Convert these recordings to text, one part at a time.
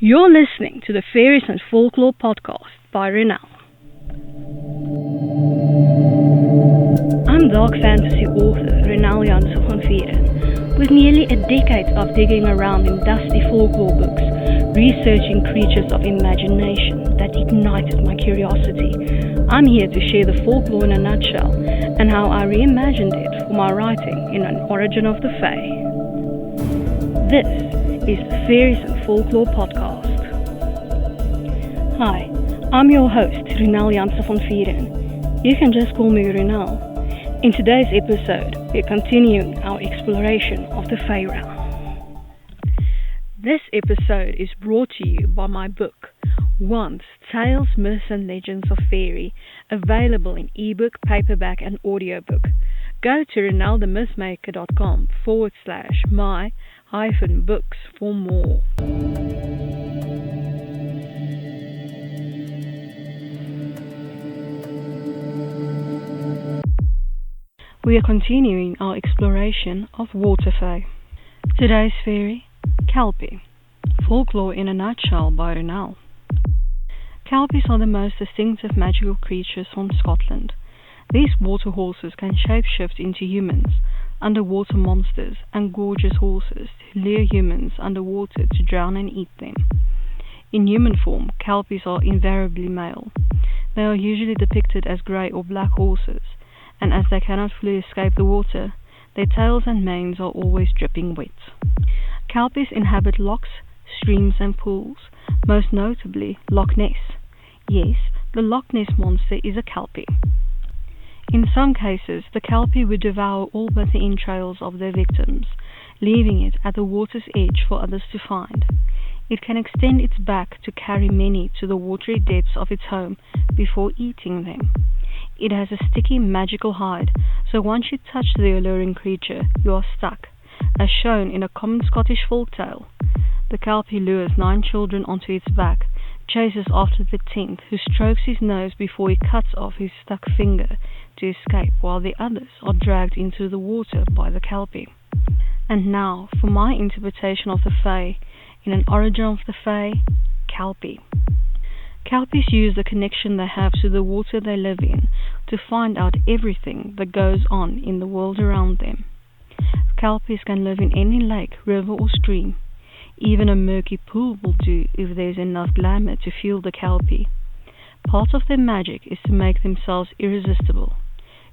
You're listening to the Faeries and Folklore podcast by Ronel. I'm dark fantasy author Ronel Janse van Vuuren. With nearly a decade of digging around in dusty folklore books, researching creatures of imagination that ignited my curiosity, I'm here to share the folklore in a nutshell and how I reimagined it for my writing in An Origin of the Fae. This is the Faeries and Folklore podcast. Hi, I'm your host, Ronel Janse van Vuuren. You can just call me Ronel. In today's episode, we're continuing our exploration of the Faery. This episode is brought to you by my book, Once, Tales, Myths and Legends of Faery, available in ebook, paperback and audiobook. Go to ronelthemythmaker.com/my-books for more. We are continuing our exploration of water fae. Today's fairy, Kelpie. Folklore in a nutshell by Ronel. Kelpies are the most distinctive magical creatures from Scotland. These water horses can shapeshift into humans, underwater monsters, and gorgeous horses to lure humans underwater to drown and eat them. In human form, Kelpies are invariably male. They are usually depicted as grey or black horses, and as they cannot fully escape the water, their tails and manes are always dripping wet. Kelpies inhabit lochs, streams and pools, most notably Loch Ness. Yes, the Loch Ness monster is a Kelpie. In some cases, the Kelpie would devour all but the entrails of their victims, leaving it at the water's edge for others to find. It can extend its back to carry many to the watery depths of its home before eating them. It has a sticky, magical hide, so once you touch the alluring creature, you are stuck, as shown in a common Scottish folktale. The Kelpie lures 9 children onto its back, chases after the 10th, who strokes his nose before he cuts off his stuck finger to escape, while the others are dragged into the water by the Kelpie. And now, for my interpretation of the Fae, in An Origin of the Fae, Kelpie. Kelpies use the connection they have to the water they live in to find out everything that goes on in the world around them. Kelpies can live in any lake, river or stream. Even a murky pool will do if there's enough glamour to fuel the Kelpie. Part of their magic is to make themselves irresistible.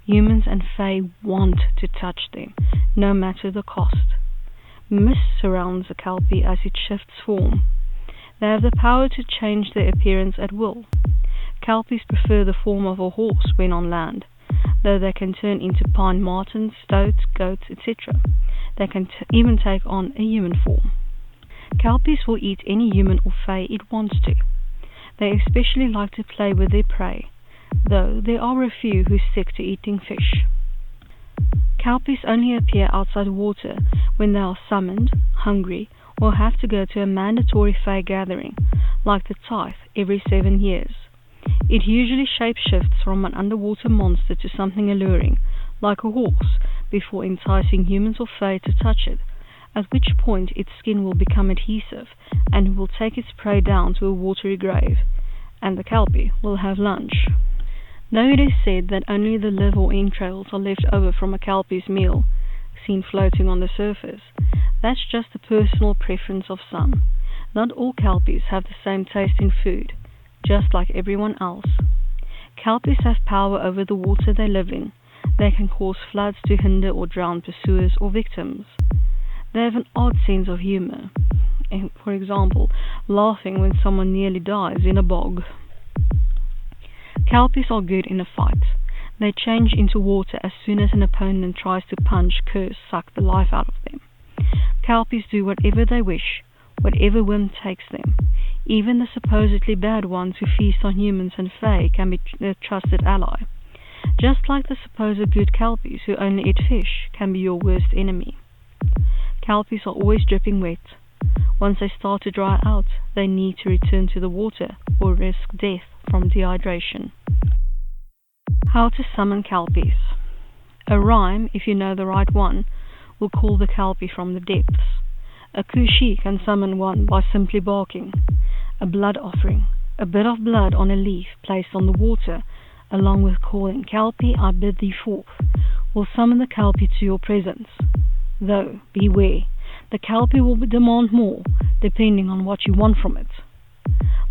Humans and Fae want to touch them, no matter the cost. Mist surrounds a Kelpie as it shifts form. They have the power to change their appearance at will. Kelpies prefer the form of a horse when on land, though they can turn into pine martens, stoats, goats, etc. They can even take on a human form. Kelpies will eat any human or Fae it wants to. They especially like to play with their prey, though there are a few who stick to eating fish. Kelpies only appear outside water when they are summoned, hungry, or have to go to a mandatory Fae gathering, like the Tithe, every 7 years. It usually shapeshifts from an underwater monster to something alluring, like a horse, before enticing humans or Fae to touch it, at which point its skin will become adhesive and will take its prey down to a watery grave, and the Kelpie will have lunch. Though it is said that only the liver or entrails are left over from a Kelpie's meal, seen floating on the surface, that's just the personal preference of some. Not all Kelpies have the same taste in food, just like everyone else. Kelpies have power over the water they live in. They can cause floods to hinder or drown pursuers or victims. They have an odd sense of humor, for example, laughing when someone nearly dies in a bog. Kelpies are good in a fight. They change into water as soon as an opponent tries to punch, curse, suck the life out of them. Kelpies do whatever they wish, whatever whim takes them. Even the supposedly bad ones who feast on humans and Fae can be a trusted ally. Just like the supposed good Kelpies who only eat fish can be your worst enemy. Kelpies are always dripping wet. Once they start to dry out, they need to return to the water or risk death from dehydration. How to summon Kelpies. A rhyme, if you know the right one, will call the Kelpie from the depths. A Kushi can summon one by simply barking. a blood offering, a bit of blood on a leaf placed on the water, along with calling, Kelpie, I bid thee forth, will summon the Kelpie to your presence. Though, beware, the Kelpie will demand more, depending on what you want from it.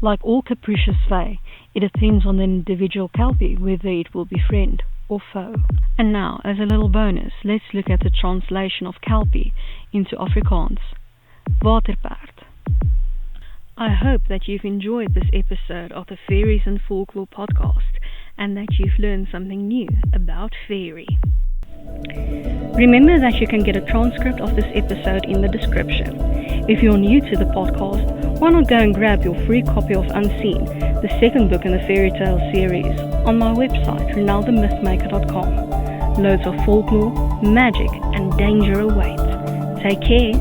Like all capricious fae, it depends on the individual Kelpie whether it will be friend or foe. And now, as a little bonus, let's look at the translation of Kelpie into Afrikaans. Waterpaard. I hope that you've enjoyed this episode of the Faeries and Folklore podcast and that you've learned something new about faery. Remember that you can get a transcript of this episode in the description. If you're new to the podcast, why not go and grab your free copy of Unseen, the second book in the fairy tale series, on my website, ronelthemythmaker.com. Loads of folklore, magic, and danger await. Take care.